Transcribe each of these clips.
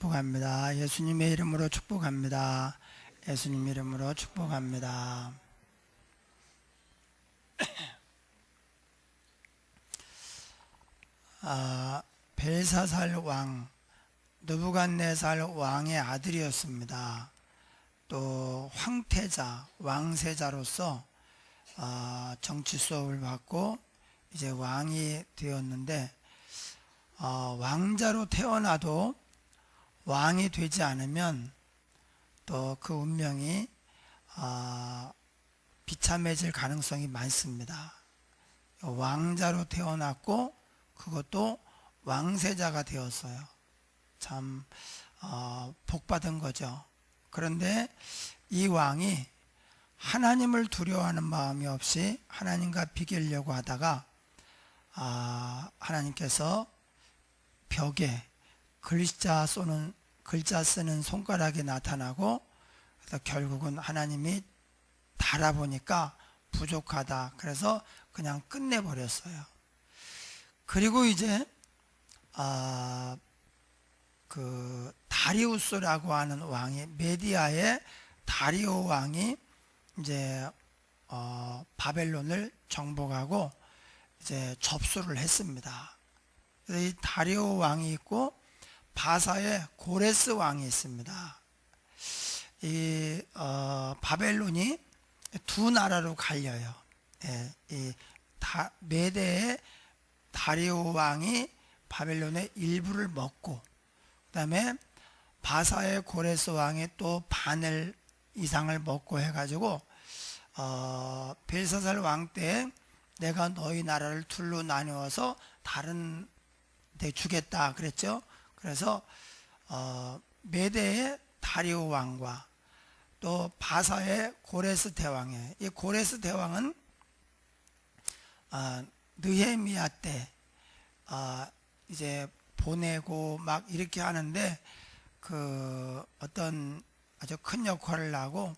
축복합니다. 예수님의 이름으로 축복합니다. 예수님 이름으로 축복합니다. 벨사살 왕, 느부갓네살 왕의 아들이었습니다. 또 황태자, 왕세자로서 정치 수업을 받고 이제 왕이 되었는데, 왕자로 태어나도 왕이 되지 않으면 또 그 운명이 비참해질 가능성이 많습니다. 왕자로 태어났고 그것도 왕세자가 되었어요. 참 복받은 거죠. 그런데 이 왕이 하나님을 두려워하는 마음이 없이 하나님과 비교하려고 하다가 하나님께서 벽에 글자 쓰는 손가락이 나타나고, 그래서 결국은 하나님이 달아보니까 부족하다. 그래서 그냥 끝내버렸어요. 그리고 이제 그 다리우스라고 하는 왕이, 메디아의 다리오 왕이 이제 바벨론을 정복하고 이제 접수를 했습니다. 그래서 이 다리오 왕이 있고 바사의 고레스 왕이 있습니다. 이 바벨론이 두 나라로 갈려요. 이 메대의 다리오 왕이 바벨론의 일부를 먹고, 그 다음에 바사의 고레스 왕이 또 반을 이상을 먹고 해가지고 벨사살 왕 때 내가 너희 나라를 둘로 나누어서 다른 데 주겠다 그랬죠. 그래서 메대의 다리오 왕과 또 바사의 고레스 대왕이에요. 이 고레스 대왕은 느헤미야 때 이제 보내고 막 이렇게 하는데 그 어떤 아주 큰 역할을 하고,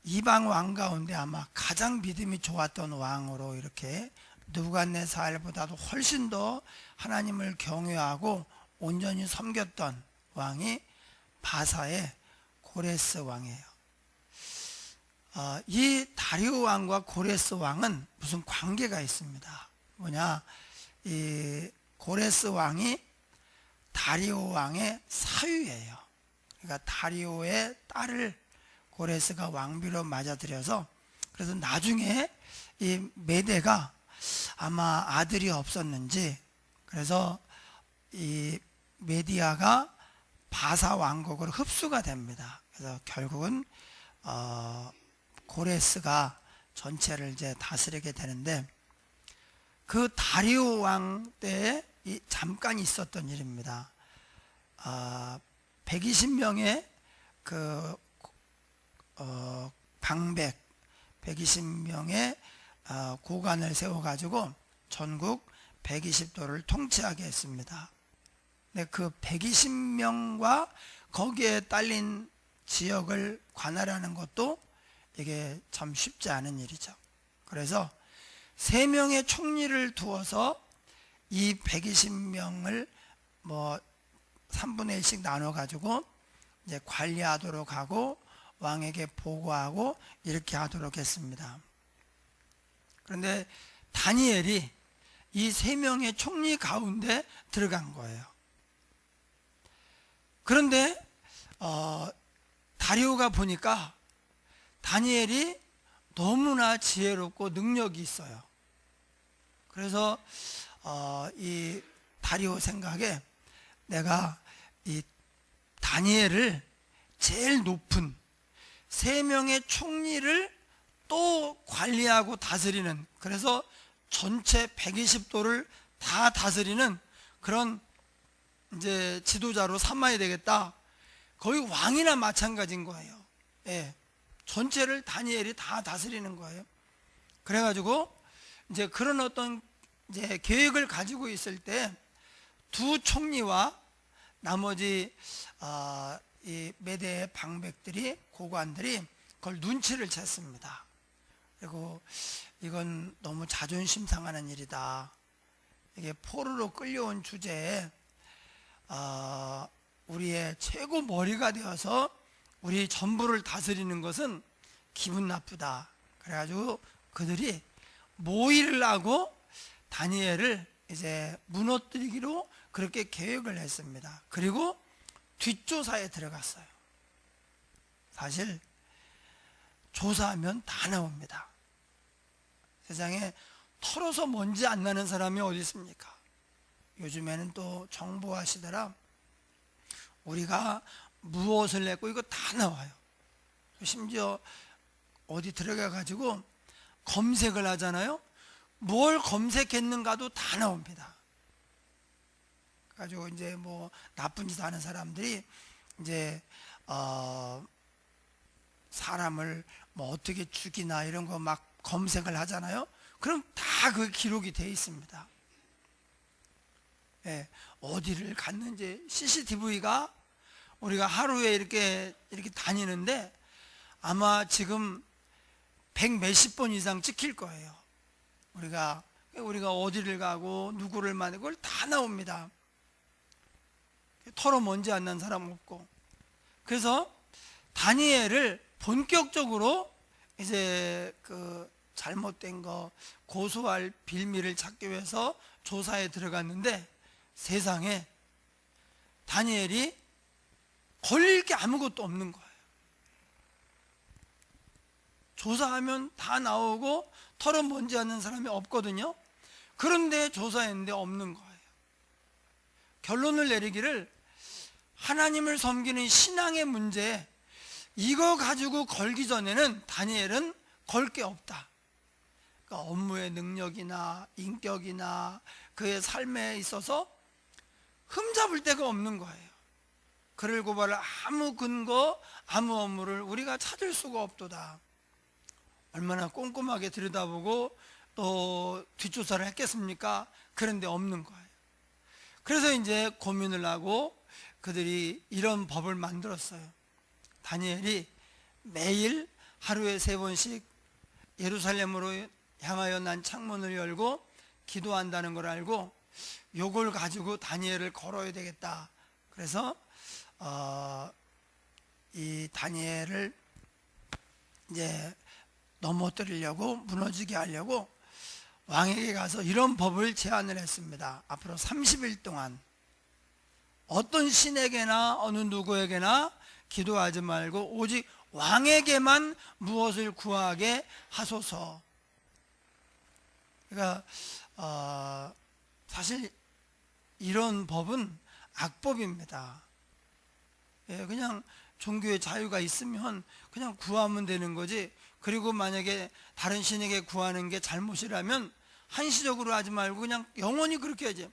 이방 왕 가운데 아마 가장 믿음이 좋았던 왕으로, 이렇게 느부갓네살보다도 훨씬 더 하나님을 경외하고 온전히 섬겼던 왕이 바사의 고레스 왕이에요. 이 다리오 왕과 고레스 왕은 무슨 관계가 있습니다. 뭐냐, 이 고레스 왕이 다리오 왕의 사위예요. 그러니까 다리오의 딸을 고레스가 왕비로 맞아들여서, 그래서 나중에 이 메대가 아마 아들이 없었는지, 그래서 이 메디아가 바사 왕국으로 흡수가 됩니다. 그래서 결국은 고레스가 전체를 이제 다스리게 되는데, 그 다리오 왕 때에 잠깐 있었던 일입니다. 120명의 그 방백, 120명의 고관을 세워가지고 전국 120도를 통치하게 했습니다. 근데 그 120명과 거기에 딸린 지역을 관할하는 것도 이게 참 쉽지 않은 일이죠. 그래서 3명의 총리를 두어서 이 120명을 뭐 3분의 1씩 나눠 가지고 이제 관리하도록 하고 왕에게 보고하고 이렇게 하도록 했습니다. 그런데 다니엘이 이 3명의 총리 가운데 들어간 거예요. 그런데 다리오가 보니까 다니엘이 너무나 지혜롭고 능력이 있어요. 그래서 이 다리오 생각에 내가 이 다니엘을 제일 높은 3명의 총리를 또 관리하고 다스리는, 그래서 전체 120도를 다 다스리는 그런 이제 지도자로 삼아야 되겠다. 거의 왕이나 마찬가지인 거예요. 예. 전체를 다니엘이 다 다스리는 거예요. 그래가지고 이제 그런 어떤 이제 계획을 가지고 있을 때 두 총리와 나머지 이 메대의 방백들이, 고관들이 그걸 눈치를 챘습니다. 그리고 이건 너무 자존심 상하는 일이다. 이게 포로로 끌려온 주제에 우리의 우리의 최고 머리가 되어서 우리 전부를 다스리는 것은 기분 나쁘다. 그래가지고 그들이 모의를 하고 다니엘을 이제 무너뜨리기로 그렇게 계획을 했습니다. 그리고 뒷조사에 들어갔어요. 사실 조사하면 다 나옵니다. 세상에 털어서 먼지 안 나는 사람이 어디 있습니까? 요즘에는 또 정보화 시대라 우리가 무엇을 냈고 이거 다 나와요. 심지어 어디 들어가 가지고 검색을 하잖아요. 뭘 검색했는가도 다 나옵니다. 가지고 이제 뭐 나쁜 짓 하는 사람들이 이제 사람을 뭐 어떻게 죽이나 이런 거 막 검색을 하잖아요. 그럼 다 그 기록이 돼 있습니다. 예, 어디를 갔는지 CCTV가 우리가 하루에 이렇게 다니는데 아마 지금 100 몇십 번 이상 찍힐 거예요. 우리가 어디를 가고 누구를 만나고 그걸 다 나옵니다. 털어 먼지 안 난 사람 없고. 그래서 다니엘을 본격적으로 이제 그 잘못된 거 고소할 빌미를 찾기 위해서 조사에 들어갔는데 세상에 다니엘이 걸릴 게 아무것도 없는 거예요. 조사하면 다 나오고 털어 먼지 않는 사람이 없거든요. 그런데 조사했는데 없는 거예요. 결론을 내리기를 하나님을 섬기는 신앙의 문제 이거 가지고 걸기 전에는 다니엘은 걸 게 없다. 그러니까 업무의 능력이나 인격이나 그의 삶에 있어서 흠잡을 데가 없는 거예요. 그를 고발할 아무 근거, 아무 업무를 우리가 찾을 수가 없도다. 얼마나 꼼꼼하게 들여다보고 또 뒷조사를 했겠습니까? 그런데 없는 거예요. 그래서 이제 고민을 하고 그들이 이런 법을 만들었어요. 다니엘이 매일 하루에 3번씩 예루살렘으로 향하여 난 창문을 열고 기도한다는 걸 알고 요걸 가지고 다니엘을 걸어야 되겠다. 그래서 이 다니엘을 이제 넘어뜨리려고 무너지게 하려고 왕에게 가서 이런 법을 제안을 했습니다. 앞으로 30일 동안 어떤 신에게나 어느 누구에게나 기도하지 말고 오직 왕에게만 무엇을 구하게 하소서. 그러니까 사실 이런 법은 악법입니다. 그냥 종교의 자유가 있으면 그냥 구하면 되는 거지. 그리고 만약에 다른 신에게 구하는 게 잘못이라면 한시적으로 하지 말고 그냥 영원히 그렇게 하지.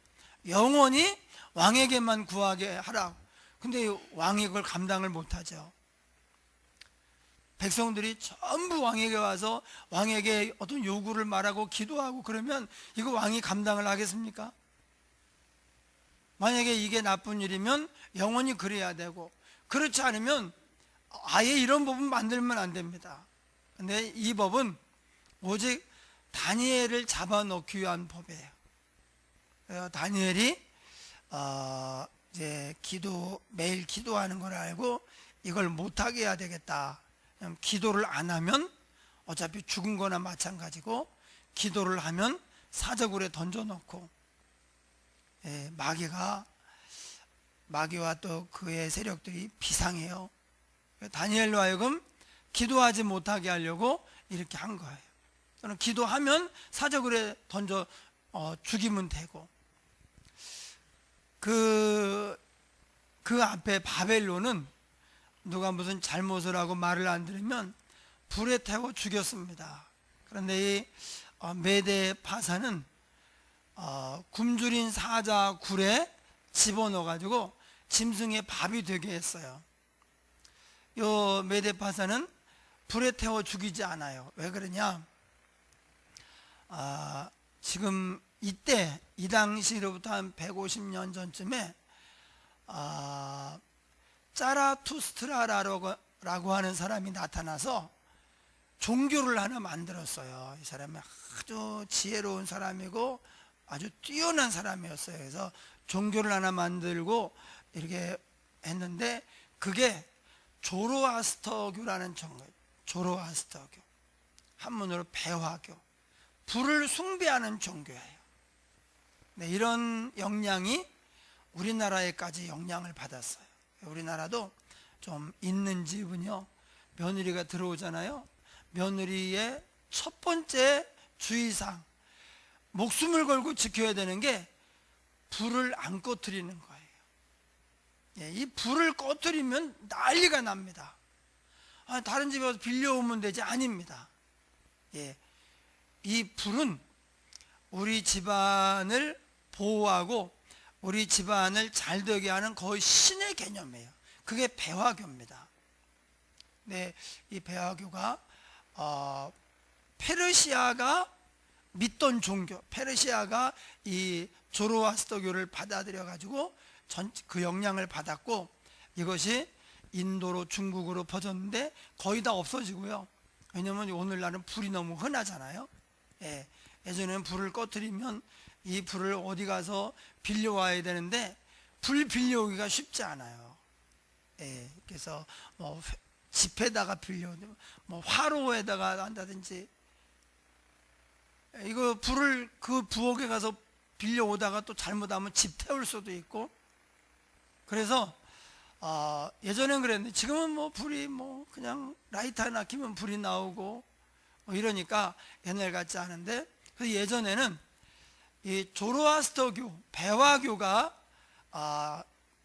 영원히 왕에게만 구하게 하라. 근데 왕이 그걸 감당을 못하죠. 백성들이 전부 왕에게 와서 왕에게 어떤 요구를 말하고 기도하고 그러면 이거 왕이 감당을 하겠습니까? 만약에 이게 나쁜 일이면 영원히 그래야 되고, 그렇지 않으면 아예 이런 법은 만들면 안 됩니다. 근데 이 법은 오직 다니엘을 잡아놓기 위한 법이에요. 다니엘이 이제 매일 기도하는 걸 알고 이걸 못하게 해야 되겠다. 기도를 안 하면 어차피 죽은 거나 마찬가지고, 기도를 하면 사저굴에 던져놓고, 마귀와 또 그의 세력들이 비상해요. 다니엘로 하여금 기도하지 못하게 하려고 이렇게 한 거예요. 저는 기도하면 사저굴에 던져 죽이면 되고, 그 앞에 바벨론은 누가 무슨 잘못을 하고 말을 안 들으면 불에 태워 죽였습니다. 그런데 이 메대 파사는 굶주린 사자 굴에 집어넣어 가지고 짐승의 밥이 되게 했어요. 요 메대 파사는 불에 태워 죽이지 않아요. 왜 그러냐? 지금 이 당시로부터 한 150년 전쯤에 짜라투스트라라고 하는 사람이 나타나서 종교를 하나 만들었어요. 이 사람이 아주 지혜로운 사람이고 아주 뛰어난 사람이었어요. 그래서 종교를 하나 만들고 이렇게 했는데 그게 조로아스터교라는 종교예요. 조로아스터교, 한문으로 배화교, 불을 숭배하는 종교예요. 네, 이런 영향이 우리나라에까지 영향을 받았어요. 우리나라도 좀 있는 집은요, 며느리가 들어오잖아요. 며느리의 첫 번째 주의사항, 목숨을 걸고 지켜야 되는 게 불을 안 꺼뜨리는 거예요. 예, 이 불을 꺼뜨리면 난리가 납니다. 다른 집에 가서 빌려오면 되지. 아닙니다. 예, 이 불은 우리 집안을 보호하고 우리 집안을 잘 되게 하는 거의 신의 개념이에요. 그게 배화교입니다. 네, 이 배화교가 페르시아가 믿던 종교, 페르시아가 이 조로아스터교를 받아들여 가지고 그 영향을 받았고, 이것이 인도로 중국으로 퍼졌는데 거의 다 없어지고요. 왜냐하면 오늘날은 불이 너무 흔하잖아요. 예, 예전에는 불을 꺼뜨리면 이 불을 어디 가서 빌려와야 되는데 불 빌려오기가 쉽지 않아요. 예, 그래서 뭐 집에다가 빌려, 뭐 화로에다가 한다든지, 이거 불을 그 부엌에 가서 빌려오다가 또 잘못하면 집 태울 수도 있고, 그래서 예전엔 그랬는데 지금은 뭐 불이 뭐 그냥 라이터 하나 켜면 불이 나오고 뭐 이러니까 옛날 같지 않은데, 그래서 예전에는 이 조로아스터교, 배화교가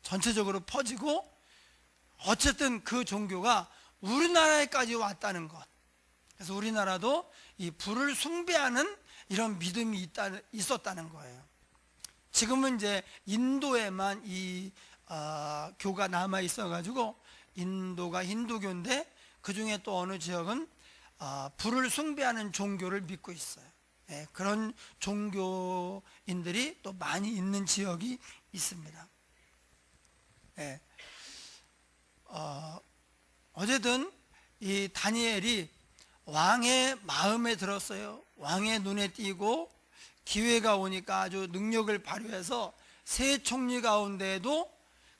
전체적으로 퍼지고, 어쨌든 그 종교가 우리나라에까지 왔다는 것. 그래서 우리나라도 이 불을 숭배하는 이런 믿음이 있었다는 거예요. 지금은 이제 인도에만 이 교가 남아 있어가지고 인도가 힌두교인데, 그 중에 또 어느 지역은 불을 숭배하는 종교를 믿고 있어요. 예, 그런 종교인들이 또 많이 있는 지역이 있습니다. 예, 어쨌든 이 다니엘이 왕의 마음에 들었어요. 왕의 눈에 띄고 기회가 오니까 아주 능력을 발휘해서 세 총리 가운데에도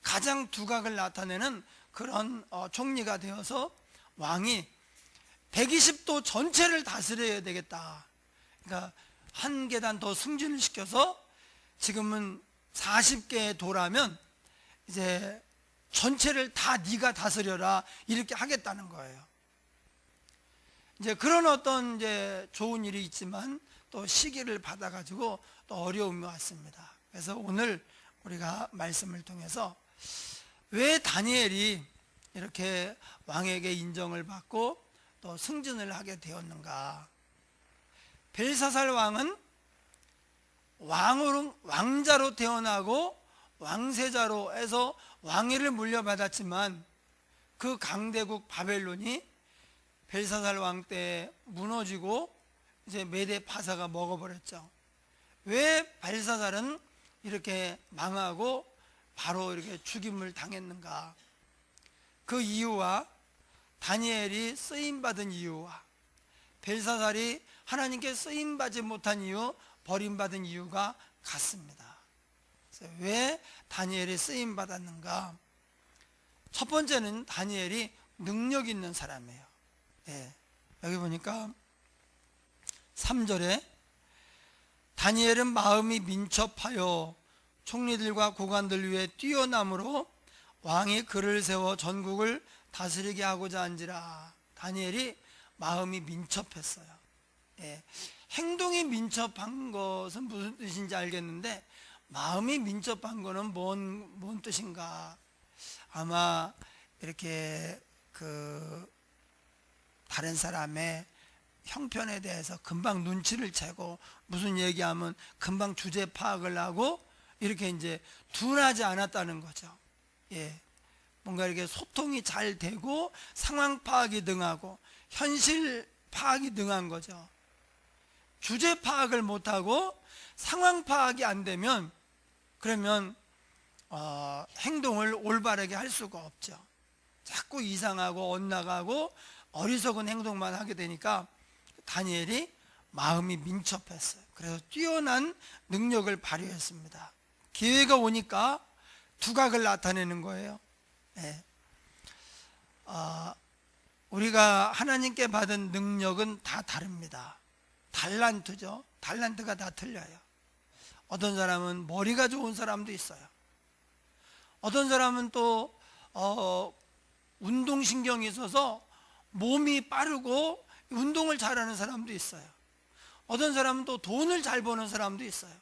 가장 두각을 나타내는 그런 총리가 되어서 왕이 120도 전체를 다스려야 되겠다. 그러니까 한 계단 더 승진을 시켜서 지금은 40개의 도라면 이제 전체를 다 네가 다스려라, 이렇게 하겠다는 거예요. 이제 그런 어떤 이제 좋은 일이 있지만 또 시기를 받아가지고 또 어려움이 왔습니다. 그래서 오늘 우리가 말씀을 통해서 왜 다니엘이 이렇게 왕에게 인정을 받고 또 승진을 하게 되었는가. 벨사살 왕은 왕자로 태어나고 왕세자로 해서 왕위를 물려받았지만 그 강대국 바벨론이 벨사살 왕 때 무너지고 이제 메대 파사가 먹어버렸죠. 왜 벨사살은 이렇게 망하고 바로 이렇게 죽임을 당했는가. 그 이유와 다니엘이 쓰임받은 이유와 벨사살이 하나님께 쓰임받지 못한 이유, 버림받은 이유가 같습니다. 그래서 왜 다니엘이 쓰임받았는가. 첫 번째는 다니엘이 능력 있는 사람이에요. 예, 여기 보니까 3절에 다니엘은 마음이 민첩하여 총리들과 고관들 위에 뛰어남으로 왕이 그를 세워 전국을 다스리게 하고자 한지라. 다니엘이 마음이 민첩했어요. 예, 행동이 민첩한 것은 무슨 뜻인지 알겠는데 마음이 민첩한 것은 뭔 뜻인가. 아마 이렇게 다른 사람의 형편에 대해서 금방 눈치를 채고 무슨 얘기하면 금방 주제 파악을 하고 이렇게 이제 둔하지 않았다는 거죠. 예, 뭔가 이렇게 소통이 잘 되고 상황 파악이 능하고 현실 파악이 능한 거죠. 주제 파악을 못하고 상황 파악이 안 되면 그러면 행동을 올바르게 할 수가 없죠. 자꾸 이상하고 엇나가고 어리석은 행동만 하게 되니까 다니엘이 마음이 민첩했어요. 그래서 뛰어난 능력을 발휘했습니다. 기회가 오니까 두각을 나타내는 거예요. 예. 우리가 하나님께 받은 능력은 다 다릅니다. 달란트죠. 달란트가 다 틀려요. 어떤 사람은 머리가 좋은 사람도 있어요. 어떤 사람은 또 운동신경이 있어서 몸이 빠르고 운동을 잘하는 사람도 있어요. 어떤 사람은 또 돈을 잘 버는 사람도 있어요.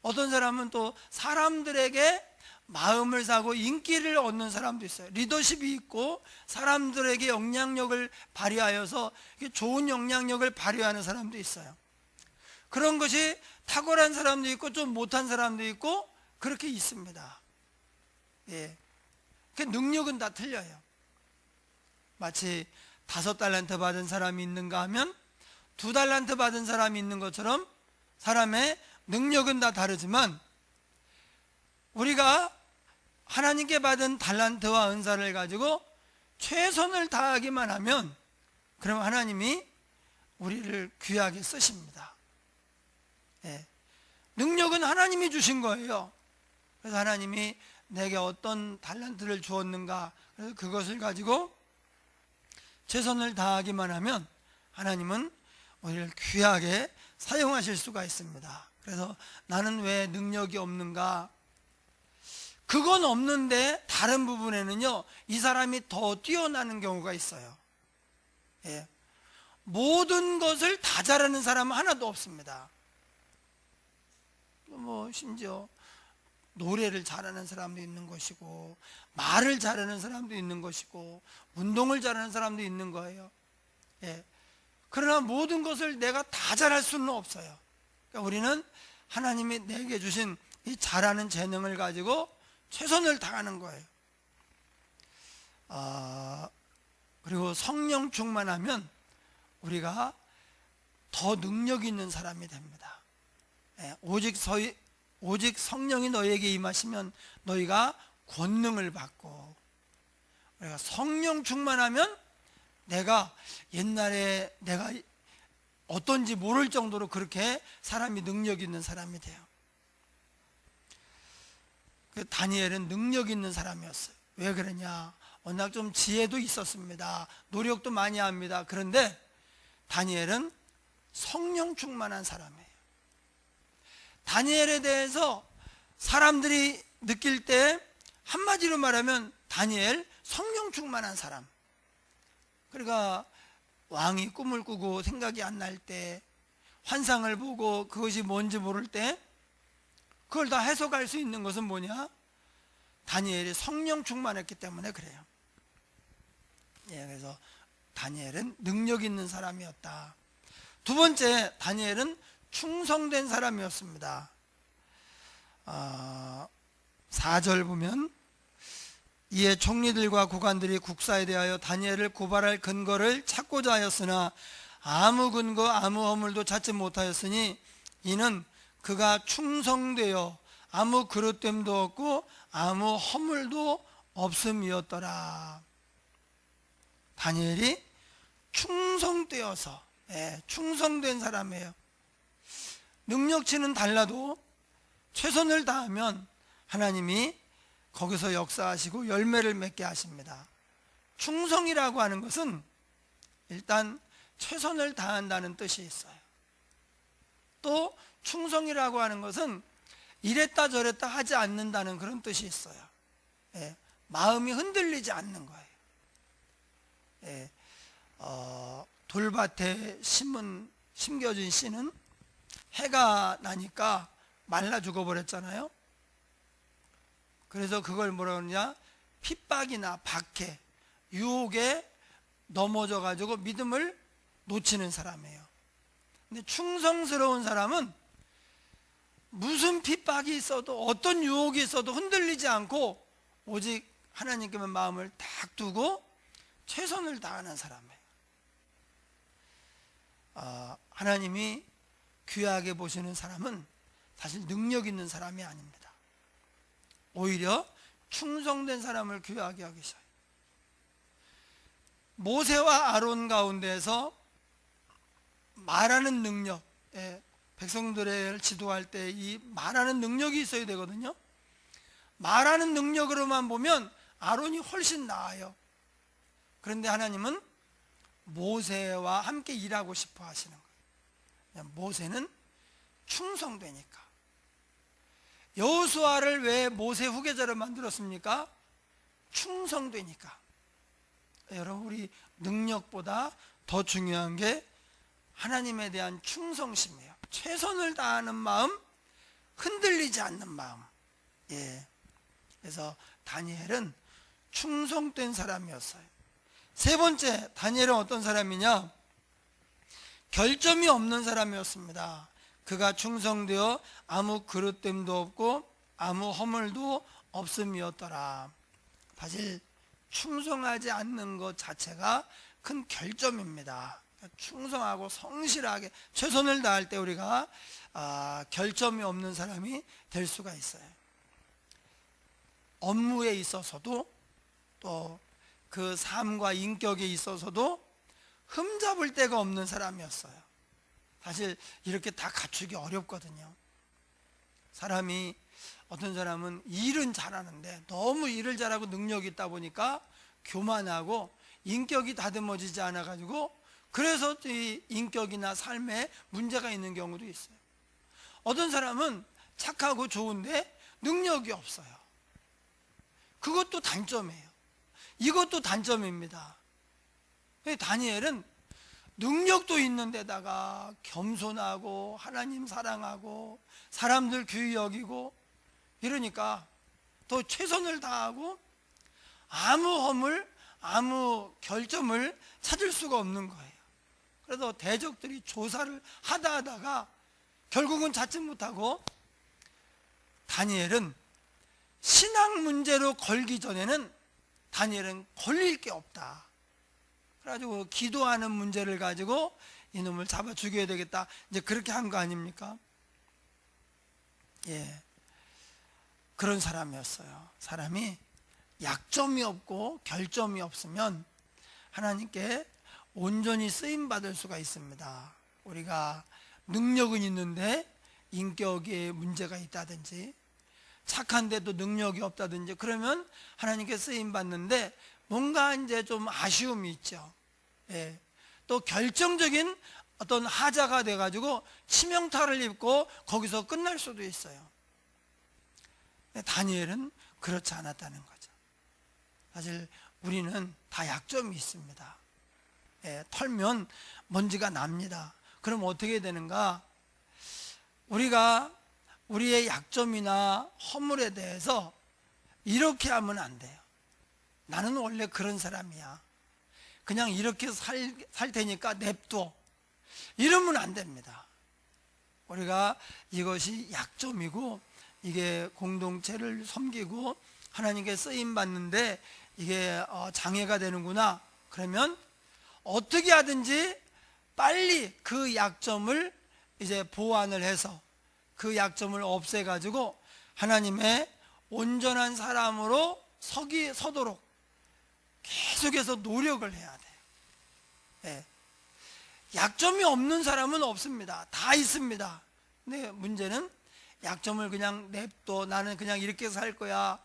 어떤 사람은 또 사람들에게 마음을 사고 인기를 얻는 사람도 있어요. 리더십이 있고 사람들에게 영향력을 발휘하여서 좋은 영향력을 발휘하는 사람도 있어요. 그런 것이 탁월한 사람도 있고 좀 못한 사람도 있고 그렇게 있습니다. 예. 그 능력은 다 틀려요. 마치 5달란트 받은 사람이 있는가 하면 2달란트 받은 사람이 있는 것처럼 사람의 능력은 다 다르지만 우리가 하나님께 받은 달란트와 은사를 가지고 최선을 다하기만 하면 그럼 하나님이 우리를 귀하게 쓰십니다. 예. 능력은 하나님이 주신 거예요. 그래서 하나님이 내게 어떤 달란트를 주었는가, 그래서 그것을 가지고 최선을 다하기만 하면 하나님은 우리를 귀하게 사용하실 수가 있습니다. 그래서 나는 왜 능력이 없는가? 그건 없는데 다른 부분에는요, 이 사람이 더 뛰어나는 경우가 있어요. 예. 모든 것을 다 잘하는 사람은 하나도 없습니다. 심지어 노래를 잘하는 사람도 있는 것이고, 말을 잘하는 사람도 있는 것이고, 운동을 잘하는 사람도 있는 거예요. 예. 그러나 모든 것을 내가 다 잘할 수는 없어요. 그러니까 우리는 하나님이 내게 주신 이 잘하는 재능을 가지고 최선을 다하는 거예요. 그리고 성령 충만하면 우리가 더 능력 있는 사람이 됩니다. 예. 오직 성령이 너희에게 임하시면 너희가 권능을 받고, 우리가 성령 충만하면 내가 옛날에 내가 어떤지 모를 정도로 그렇게 사람이 능력 있는 사람이 돼요. 다니엘은 능력 있는 사람이었어요. 왜 그러냐? 워낙 좀 지혜도 있었습니다. 노력도 많이 합니다. 그런데 다니엘은 성령 충만한 사람이에요. 다니엘에 대해서 사람들이 느낄 때 한마디로 말하면 다니엘 성령 충만한 사람. 그러니까 왕이 꿈을 꾸고 생각이 안 날 때, 환상을 보고 그것이 뭔지 모를 때 그걸 다 해석할 수 있는 것은 뭐냐? 다니엘이 성령 충만했기 때문에 그래요. 예, 그래서 다니엘은 능력 있는 사람이었다. 두 번째, 다니엘은 충성된 사람이었습니다. 4절 보면 이에 총리들과 고관들이 국사에 대하여 다니엘을 고발할 근거를 찾고자 하였으나 아무 근거 아무 허물도 찾지 못하였으니 이는 그가 충성되어 아무 그릇됨도 없고 아무 허물도 없음이었더라. 다니엘이 충성되어서, 충성된 사람이에요. 능력치는 달라도 최선을 다하면 하나님이 거기서 역사하시고 열매를 맺게 하십니다. 충성이라고 하는 것은 일단 최선을 다한다는 뜻이 있어요. 또 충성이라고 하는 것은 이랬다 저랬다 하지 않는다는 그런 뜻이 있어요. 예, 마음이 흔들리지 않는 거예요. 예, 돌밭에 심겨진 씨는 해가 나니까 말라 죽어버렸잖아요. 그래서 그걸 뭐라 그러냐? 핍박이나 박해, 유혹에 넘어져 가지고 믿음을 놓치는 사람이에요. 근데 충성스러운 사람은 무슨 핍박이 있어도 어떤 유혹이 있어도 흔들리지 않고 오직 하나님께만 마음을 딱 두고 최선을 다하는 사람이에요. 하나님이 귀하게 보시는 사람은 사실 능력 있는 사람이 아닙니다. 오히려 충성된 사람을 귀하게 여기셔요. 모세와 아론 가운데서 말하는 능력, 백성들을 지도할 때 이 말하는 능력이 있어야 되거든요. 말하는 능력으로만 보면 아론이 훨씬 나아요. 그런데 하나님은 모세와 함께 일하고 싶어 하시는 거예요. 모세는 충성되니까. 여호수아를 왜 모세 후계자로 만들었습니까? 충성되니까. 여러분, 우리 능력보다 더 중요한 게 하나님에 대한 충성심이에요. 최선을 다하는 마음, 흔들리지 않는 마음. 그래서 다니엘은 충성된 사람이었어요. 세 번째, 다니엘은 어떤 사람이냐? 결점이 없는 사람이었습니다. 그가 충성되어 아무 그릇됨도 없고 아무 허물도 없음이었더라. 사실 충성하지 않는 것 자체가 큰 결점입니다. 충성하고 성실하게 최선을 다할 때 우리가 결점이 없는 사람이 될 수가 있어요. 업무에 있어서도 또 그 삶과 인격에 있어서도 흠잡을 데가 없는 사람이었어요. 사실 이렇게 다 갖추기 어렵거든요. 사람이, 어떤 사람은 일은 잘하는데 너무 일을 잘하고 능력이 있다 보니까 교만하고 인격이 다듬어지지 않아 가지고 그래서 이 인격이나 삶에 문제가 있는 경우도 있어요. 어떤 사람은 착하고 좋은데 능력이 없어요. 그것도 단점이에요. 이것도 단점입니다. 다니엘은 능력도 있는 데다가 겸손하고 하나님 사랑하고 사람들 귀히 여기고 이러니까 더 최선을 다하고 아무 허물, 아무 결점을 찾을 수가 없는 거예요. 그래서 대적들이 조사를 하다가 결국은 찾지 못하고, 다니엘은 신앙 문제로 걸기 전에는 다니엘은 걸릴 게 없다. 그래가지고 기도하는 문제를 가지고 이놈을 잡아 죽여야 되겠다, 이제 그렇게 한 거 아닙니까? 그런 사람이었어요. 사람이 약점이 없고 결점이 없으면 하나님께 온전히 쓰임 받을 수가 있습니다. 우리가 능력은 있는데 인격에 문제가 있다든지 착한데도 능력이 없다든지 그러면 하나님께 쓰임 받는데 뭔가 이제 좀 아쉬움이 있죠. 또 결정적인 어떤 하자가 돼가지고 치명타를 입고 거기서 끝날 수도 있어요. 다니엘은 그렇지 않았다는 거죠. 사실 우리는 다 약점이 있습니다. 털면 먼지가 납니다. 그럼 어떻게 되는가? 우리가 우리의 약점이나 허물에 대해서 이렇게 하면 안 돼요. 나는 원래 그런 사람이야, 그냥 이렇게 살 테니까 냅둬, 이러면 안 됩니다. 우리가 이것이 약점이고 이게 공동체를 섬기고 하나님께 쓰임 받는데 이게 장애가 되는구나, 그러면 어떻게 하든지 빨리 그 약점을 이제 보완을 해서 그 약점을 없애가지고 하나님의 온전한 사람으로 서도록 계속해서 노력을 해야 돼요. 약점이 없는 사람은 없습니다. 다 있습니다. 근데 문제는 약점을 그냥 냅둬, 나는 그냥 이렇게 살 거야,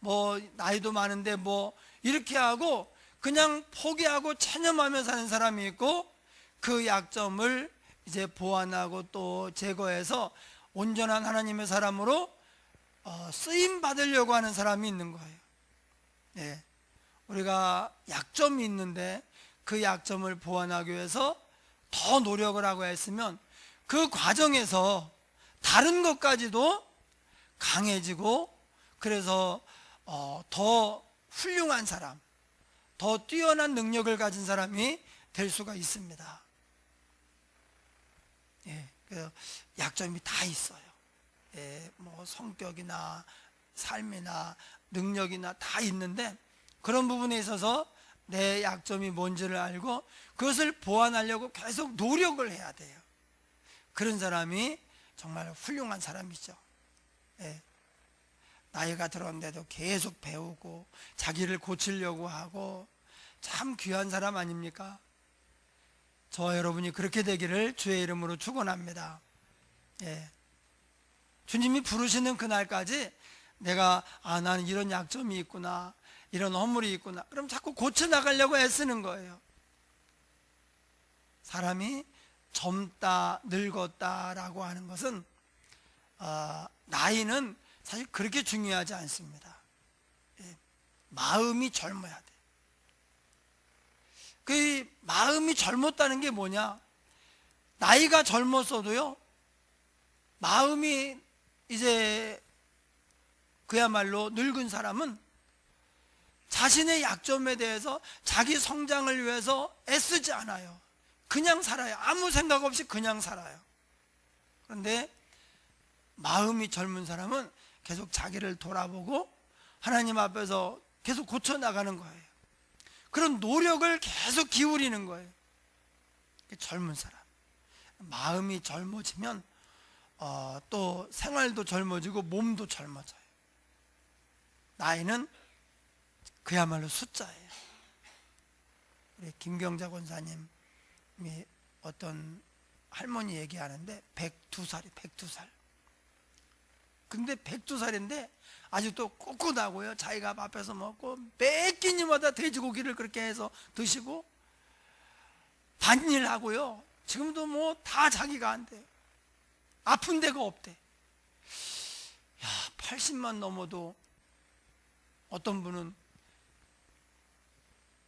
뭐 나이도 많은데 뭐 이렇게 하고 그냥 포기하고 체념하며 사는 사람이 있고, 그 약점을 이제 보완하고 또 제거해서 온전한 하나님의 사람으로 쓰임 받으려고 하는 사람이 있는 거예요. 우리가 약점이 있는데 그 약점을 보완하기 위해서 더 노력을 하고 했으면 그 과정에서 다른 것까지도 강해지고, 그래서 더 훌륭한 사람, 더 뛰어난 능력을 가진 사람이 될 수가 있습니다. 그래서 약점이 다 있어요. 뭐 성격이나 삶이나 능력이나 다 있는데 그런 부분에 있어서 내 약점이 뭔지를 알고 그것을 보완하려고 계속 노력을 해야 돼요. 그런 사람이 정말 훌륭한 사람이죠. 나이가 들었는데도 계속 배우고 자기를 고치려고 하고 참 귀한 사람 아닙니까? 저와 여러분이 그렇게 되기를 주의 이름으로 축원합니다. 주님이 부르시는 그날까지 내가 나는 이런 약점이 있구나, 이런 허물이 있구나. 그럼 자꾸 고쳐나가려고 애쓰는 거예요. 사람이 젊다 늙었다라고 하는 것은 나이는 사실 그렇게 중요하지 않습니다. 마음이 젊어야 돼. 그 마음이 젊었다는 게 뭐냐? 나이가 젊었어도요, 마음이 이제 그야말로 늙은 사람은 자신의 약점에 대해서 자기 성장을 위해서 애쓰지 않아요. 그냥 살아요. 아무 생각 없이 그냥 살아요. 그런데 마음이 젊은 사람은 계속 자기를 돌아보고 하나님 앞에서 계속 고쳐나가는 거예요. 그런 노력을 계속 기울이는 거예요. 젊은 사람. 마음이 젊어지면 또 생활도 젊어지고 몸도 젊어져요. 나이는 그야말로 숫자예요. 우리 김경자 권사님이 어떤 할머니 얘기하는데 102살이 102살. 근데 102살인데 아직도 꿋꿋하고요. 자기가 앞에서 먹고 매 끼니마다 돼지고기를 그렇게 해서 드시고 밭일하고요. 지금도 뭐 다 자기가 한대요. 아픈 데가 없대. 야, 80만 넘어도 어떤 분은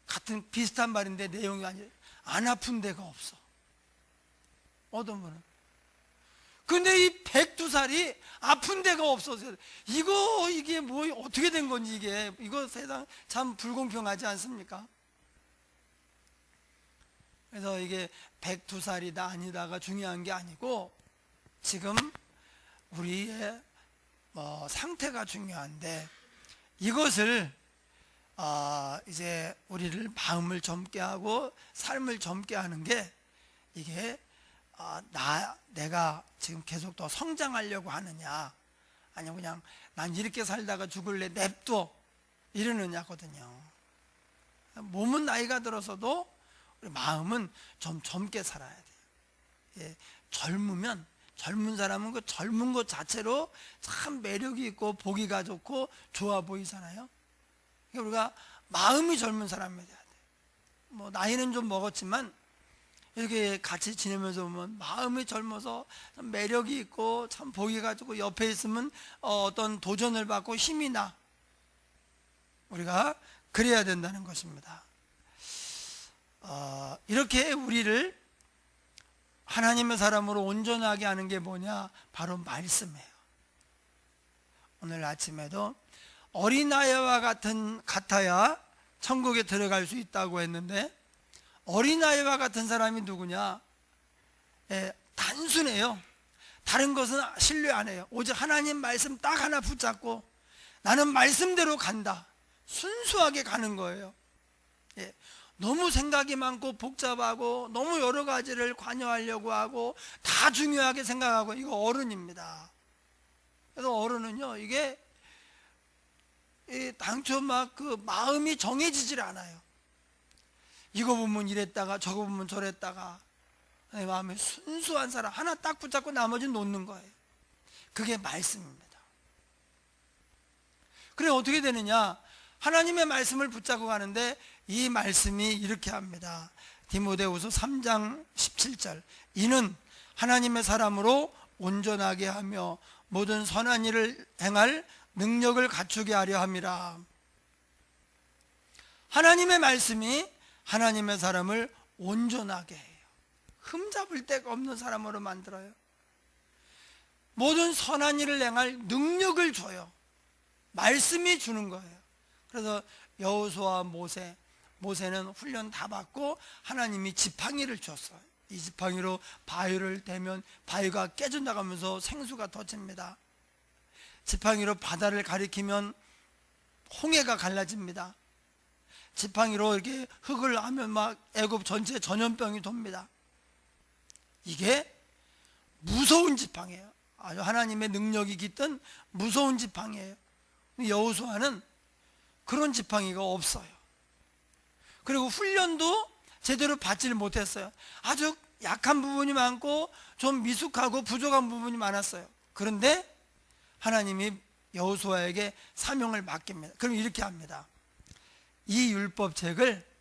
같은 비슷한 말인데 내용이 아니라 안 아픈 데가 없어. 어떤 분은. 근데 이 102살이 아픈 데가 없어서 이게 뭐 어떻게 된 건지 이거 세상 참 불공평하지 않습니까? 그래서 이게 102살이다 아니다가 중요한 게 아니고 지금 우리의 상태가 중요한데 이것을 이제 우리를 마음을 젊게 하고 삶을 젊게 하는 게 이게 내가 지금 계속 더 성장하려고 하느냐 아니면 그냥 난 이렇게 살다가 죽을래 냅둬 이러느냐거든요. 몸은 나이가 들어서도 우리 마음은 좀 젊게 살아야 돼요. 예, 젊은 사람은 그 젊은 것 자체로 참 매력이 있고 보기가 좋고 좋아 보이잖아요. 그러니까 우리가 마음이 젊은 사람이 돼야 돼요. 뭐 나이는 좀 먹었지만 이렇게 같이 지내면서 보면 마음이 젊어서 참 매력이 있고 참 보기가 좋고 옆에 있으면 어떤 도전을 받고 힘이 나. 우리가 그래야 된다는 것입니다. 이렇게 우리를 하나님의 사람으로 온전하게 하는 게 뭐냐? 바로 말씀이에요. 오늘 아침에도 어린아이와 같아야 천국에 들어갈 수 있다고 했는데 어린아이와 같은 사람이 누구냐? 단순해요. 다른 것은 신뢰 안 해요. 오직 하나님 말씀 딱 하나 붙잡고 나는 말씀대로 간다. 순수하게 가는 거예요. 너무 생각이 많고 복잡하고 너무 여러 가지를 관여하려고 하고 다 중요하게 생각하고 이거 어른입니다. 그래서 어른은요 이게 당초 막 그 마음이 정해지질 않아요. 이거 보면 이랬다가 저거 보면 저랬다가 내 마음에 순수한 사람 하나 딱 붙잡고 나머지는 놓는 거예요. 그게 말씀입니다. 그래 어떻게 되느냐? 하나님의 말씀을 붙잡고 가는데 이 말씀이 이렇게 합니다. 디모데후서 3장 17절 이는 하나님의 사람으로 온전하게 하며 모든 선한 일을 행할 능력을 갖추게 하려 함이라. 하나님의 말씀이 하나님의 사람을 온전하게 해요. 흠잡을 데가 없는 사람으로 만들어요. 모든 선한 일을 행할 능력을 줘요. 말씀이 주는 거예요. 그래서 여호수아와 모세는 훈련 다 받고 하나님이 지팡이를 줬어요. 이 지팡이로 바위를 대면 바위가 깨져나가면서 생수가 터집니다. 지팡이로 바다를 가리키면 홍해가 갈라집니다. 지팡이로 이렇게 흙을 하면 막 애굽 전체 전염병이 돕니다. 이게 무서운 지팡이에요. 아주 하나님의 능력이 깃든 무서운 지팡이에요. 여호수아는 그런 지팡이가 없어요. 그리고 훈련도 제대로 받지를 못했어요. 아주 약한 부분이 많고 좀 미숙하고 부족한 부분이 많았어요. 그런데 하나님이 여호수아에게 사명을 맡깁니다. 그럼 이렇게 합니다. 이 율법책을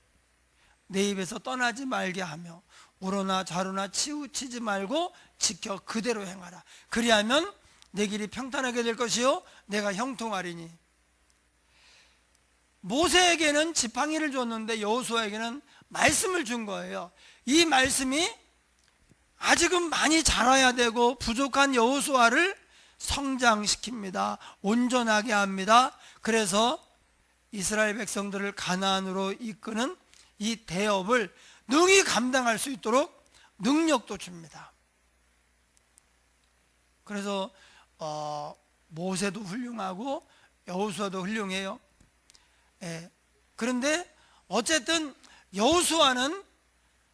내 입에서 떠나지 말게 하며 우로나 좌로나 치우치지 말고 지켜 그대로 행하라. 그리하면 내 길이 평탄하게 될 것이요 내가 형통하리니. 모세에게는 지팡이를 줬는데 여호수아에게는 말씀을 준 거예요. 이 말씀이 아직은 많이 자라야 되고 부족한 여호수아를 성장시킵니다. 온전하게 합니다. 그래서 이스라엘 백성들을 가나안으로 이끄는 이 대업을 능히 감당할 수 있도록 능력도 줍니다. 그래서 모세도 훌륭하고 여호수아도 훌륭해요. 그런데 어쨌든 여호수아는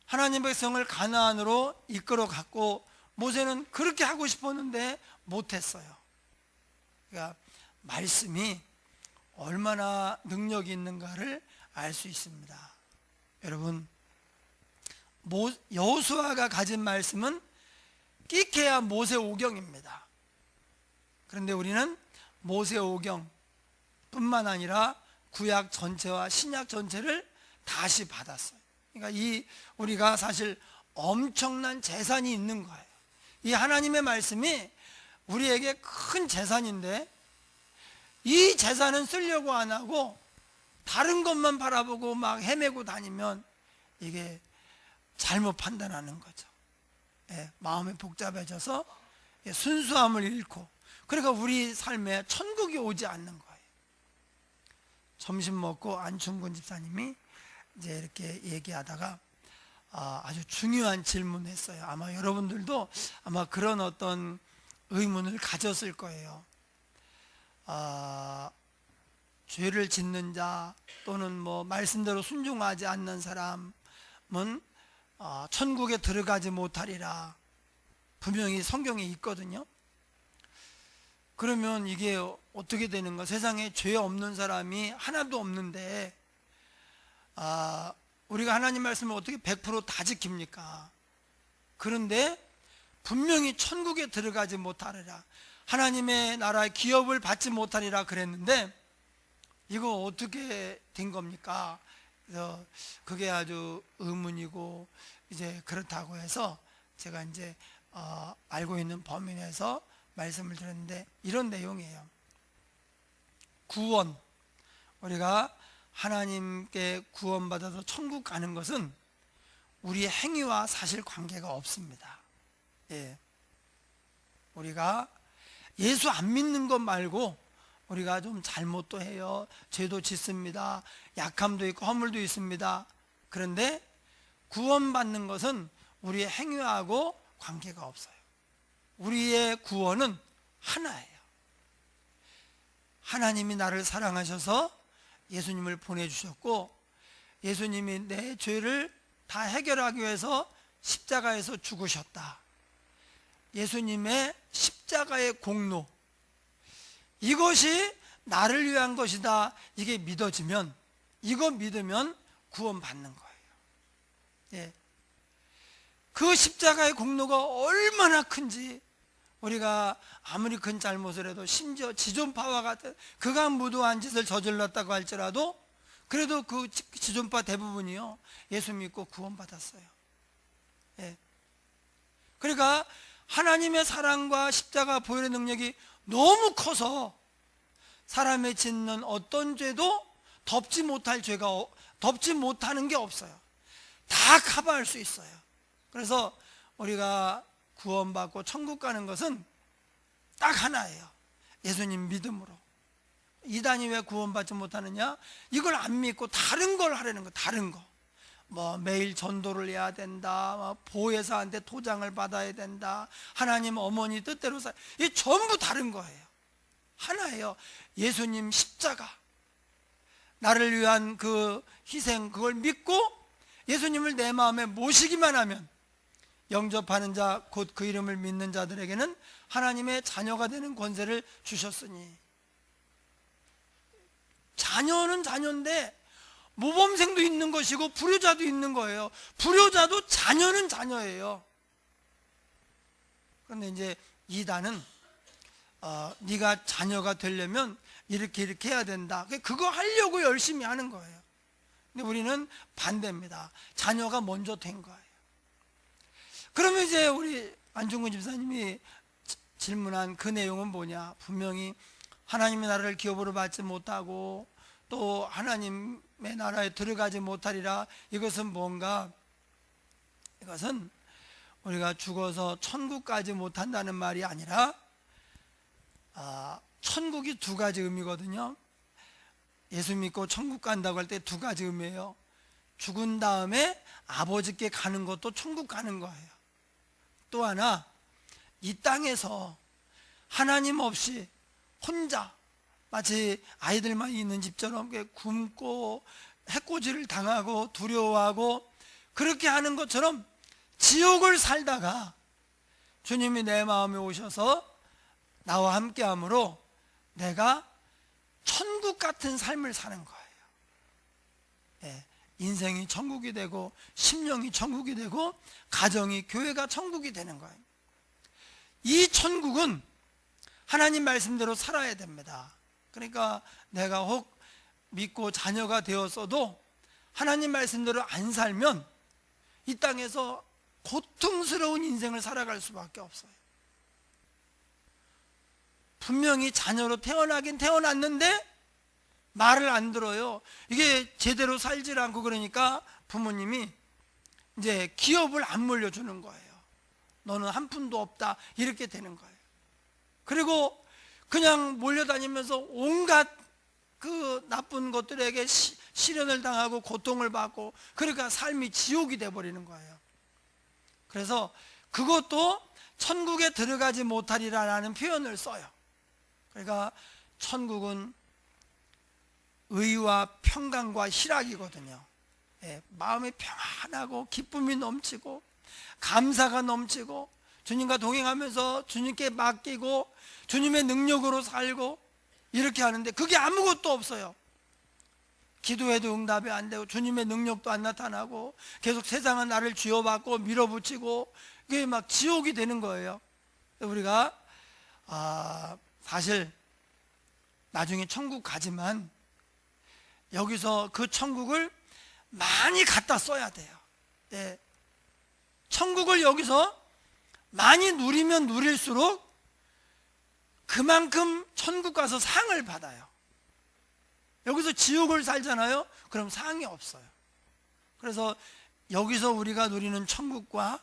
하나님 백성을 가나안으로 이끌어 갔고 모세는 그렇게 하고 싶었는데 못했어요. 그러니까 말씀이 얼마나 능력이 있는가를 알 수 있습니다. 여러분, 여호수아가 가진 말씀은 끼케야 모세오경입니다. 그런데 우리는 모세오경 뿐만 아니라 구약 전체와 신약 전체를 다시 받았어요. 그러니까 우리가 사실 엄청난 재산이 있는 거예요. 이 하나님의 말씀이 우리에게 큰 재산인데 이 재산은 쓰려고 안 하고 다른 것만 바라보고 막 헤매고 다니면 이게 잘못 판단하는 거죠. 마음이 복잡해져서 순수함을 잃고, 그러니까 우리 삶에 천국이 오지 않는 거예요. 점심 먹고 안충근 집사님이 이제 이렇게 얘기하다가 아주 중요한 질문을 했어요. 아마 여러분들도 아마 그런 어떤 의문을 가졌을 거예요. 죄를 짓는 자 또는 뭐 말씀대로 순종하지 않는 사람은 천국에 들어가지 못하리라, 분명히 성경에 있거든요. 그러면 이게 어떻게 되는가? 세상에 죄 없는 사람이 하나도 없는데 우리가 하나님 말씀을 어떻게 100% 다 지킵니까? 그런데 분명히 천국에 들어가지 못하리라, 하나님의 나라의 기업을 받지 못하리라 그랬는데 이거 어떻게 된 겁니까? 그래서 그게 아주 의문이고 이제 그렇다고 해서 제가 이제 알고 있는 범위 내에서 말씀을 드렸는데 이런 내용이에요. 구원, 우리가 하나님께 구원받아서 천국 가는 것은 우리의 행위와 사실 관계가 없습니다. 우리가 예수 안 믿는 것 말고 우리가 좀 잘못도 해요, 죄도 짓습니다, 약함도 있고 허물도 있습니다. 그런데 구원받는 것은 우리의 행위하고 관계가 없어요. 우리의 구원은 하나예요. 하나님이 나를 사랑하셔서 예수님을 보내주셨고, 예수님이 내 죄를 다 해결하기 위해서 십자가에서 죽으셨다. 예수님의 십자가의 공로, 이것이 나를 위한 것이다, 이게 믿어지면, 이거 믿으면 구원받는 거예요. 그 십자가의 공로가 얼마나 큰지, 우리가 아무리 큰 잘못을 해도, 심지어 지존파와 같은 극악무도한 짓을 저질렀다고 할지라도 그래도 그 지존파 대부분이요 예수 믿고 구원받았어요. 그러니까 하나님의 사랑과 십자가 보혈의 능력이 너무 커서 사람의 짓는 어떤 죄도 덮지 못하는 게 없어요. 다 커버할 수 있어요. 그래서 우리가 구원받고 천국 가는 것은 딱 하나예요. 예수님 믿음으로. 이단이 왜 구원받지 못하느냐? 이걸 안 믿고 다른 걸 하려는 거. 다른 거, 뭐 매일 전도를 해야 된다, 보혜사한테 도장을 받아야 된다, 하나님 어머니 뜻대로 이 전부 다른 거예요. 하나예요. 예수님 십자가, 나를 위한 그 희생, 그걸 믿고 예수님을 내 마음에 모시기만 하면, 영접하는 자 곧 그 이름을 믿는 자들에게는 하나님의 자녀가 되는 권세를 주셨으니. 자녀는 자녀인데 모범생도 있는 것이고 불효자도 있는 거예요. 불효자도 자녀는 자녀예요. 그런데 이제 이단은 네가 자녀가 되려면 이렇게 해야 된다, 그거 하려고 열심히 하는 거예요. 근데 우리는 반대입니다. 자녀가 먼저 된 거예요. 그러면 이제 우리 안중근 집사님이 질문한 그 내용은 뭐냐? 분명히 하나님의 나라를 기업으로 받지 못하고 또 하나님의 나라에 들어가지 못하리라. 이것은 뭔가? 이것은 우리가 죽어서 천국 가지 못한다는 말이 아니라 천국이 두 가지 의미거든요. 예수 믿고 천국 간다고 할 때 두 가지 의미예요. 죽은 다음에 아버지께 가는 것도 천국 가는 거예요. 또 하나, 이 땅에서 하나님 없이 혼자 마치 아이들만 있는 집처럼 굶고 해코지를 당하고 두려워하고 그렇게 하는 것처럼 지옥을 살다가 주님이 내 마음에 오셔서 나와 함께 함으로 내가 천국 같은 삶을 사는 거예요. 예, 인생이 천국이 되고 심령이 천국이 되고 가정이 교회가 천국이 되는 거예요. 이 천국은 하나님 말씀대로 살아야 됩니다. 그러니까 내가 혹 믿고 자녀가 되었어도 하나님 말씀대로 안 살면 이 땅에서 고통스러운 인생을 살아갈 수밖에 없어요. 분명히 자녀로 태어나긴 태어났는데 말을 안 들어요. 이게 제대로 살질 않고 그러니까 부모님이 이제 기업을 안 물려주는 거예요. 너는 한 푼도 없다 이렇게 되는 거예요. 그리고 그냥 몰려다니면서 온갖 그 나쁜 것들에게 시련을 당하고 고통을 받고 그러니까 삶이 지옥이 돼버리는 거예요. 그래서 그것도 천국에 들어가지 못하리라는 표현을 써요. 그러니까 천국은 의와 평강과 희락이거든요. 예, 마음이 평안하고 기쁨이 넘치고 감사가 넘치고 주님과 동행하면서 주님께 맡기고 주님의 능력으로 살고 이렇게 하는데 그게 아무것도 없어요. 기도해도 응답이 안 되고 주님의 능력도 안 나타나고 계속 세상은 나를 쥐어받고 밀어붙이고 그게 막 지옥이 되는 거예요. 우리가 사실 나중에 천국 가지만 여기서 그 천국을 많이 갖다 써야 돼요. 네. 천국을 여기서 많이 누리면 누릴수록 그만큼 천국 가서 상을 받아요. 여기서 지옥을 살잖아요. 그럼 상이 없어요. 그래서 여기서 우리가 누리는 천국과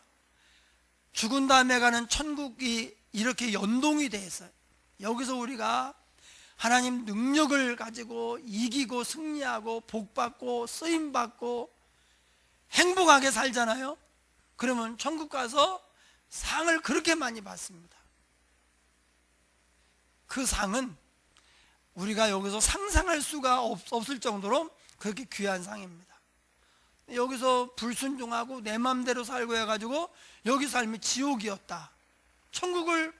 죽은 다음에 가는 천국이 이렇게 연동이 돼 있어요. 여기서 우리가 하나님 능력을 가지고 이기고 승리하고 복받고 쓰임받고 행복하게 살잖아요. 그러면 천국 가서 상을 그렇게 많이 받습니다. 그 상은 우리가 여기서 상상할 수가 없을 정도로 그렇게 귀한 상입니다. 여기서 불순종하고 내 맘대로 살고 해가지고 여기 삶이 지옥이었다. 천국을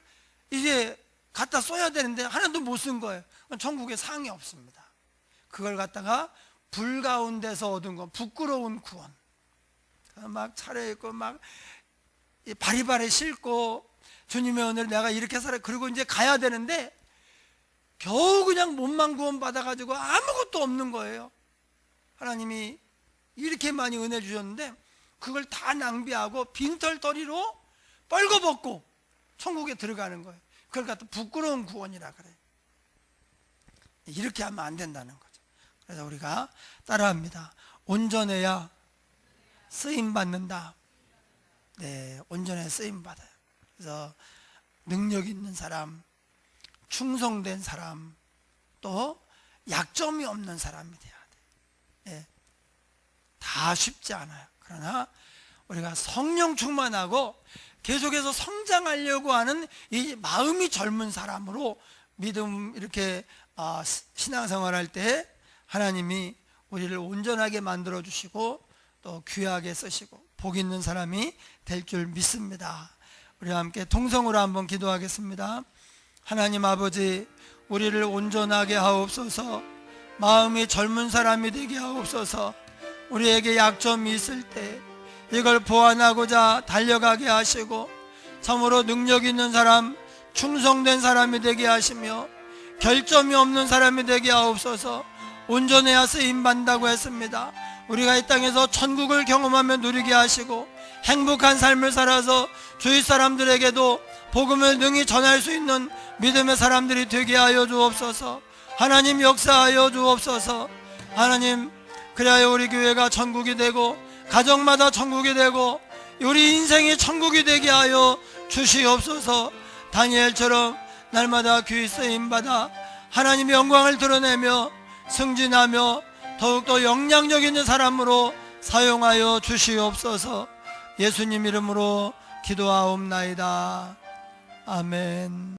이제 갖다 써야 되는데 하나도 못 쓴 거예요. 천국에 상이 없습니다. 그걸 갖다가 불 가운데서 얻은 건 부끄러운 구원. 막 차려입고 막 바리바리 싣고 주님의 은혜를 내가 이렇게 살아. 그리고 이제 가야 되는데 겨우 그냥 몸만 구원 받아가지고 아무것도 없는 거예요. 하나님이 이렇게 많이 은혜 주셨는데 그걸 다 낭비하고 빈털터리로 뻘거벗고 천국에 들어가는 거예요. 그걸 갖다 부끄러운 구원이라 그래요. 이렇게 하면 안 된다는 거죠. 그래서 우리가 따라합니다. 온전해야 쓰임 받는다. 네, 온전해야 쓰임 받아요. 그래서 능력 있는 사람, 충성된 사람, 또 약점이 없는 사람이 돼야 돼요. 네, 다 쉽지 않아요. 그러나 우리가 성령 충만하고 계속해서 성장하려고 하는 이 마음이 젊은 사람으로 믿음 이렇게 신앙생활할 때 하나님이 우리를 온전하게 만들어 주시고 또 귀하게 쓰시고 복 있는 사람이 될 줄 믿습니다. 우리 함께 통성으로 한번 기도하겠습니다. 하나님 아버지, 우리를 온전하게 하옵소서. 마음이 젊은 사람이 되게 하옵소서. 우리에게 약점이 있을 때 이걸 보완하고자 달려가게 하시고 참으로 능력 있는 사람, 충성된 사람이 되게 하시며 결점이 없는 사람이 되게 하옵소서. 온전해야 쓰임받는다고 했습니다. 우리가 이 땅에서 천국을 경험하며 누리게 하시고 행복한 삶을 살아서 주위 사람들에게도 복음을 능히 전할 수 있는 믿음의 사람들이 되게 하여 주옵소서. 하나님 역사하여 주옵소서. 하나님, 그래야 우리 교회가 천국이 되고 가정마다 천국이 되고 우리 인생이 천국이 되게 하여 주시옵소서. 다니엘처럼 날마다 귀 쓰임받아 하나님의 영광을 드러내며 승진하며 더욱더 영향력 있는 사람으로 사용하여 주시옵소서. 예수님 이름으로 기도하옵나이다. 아멘.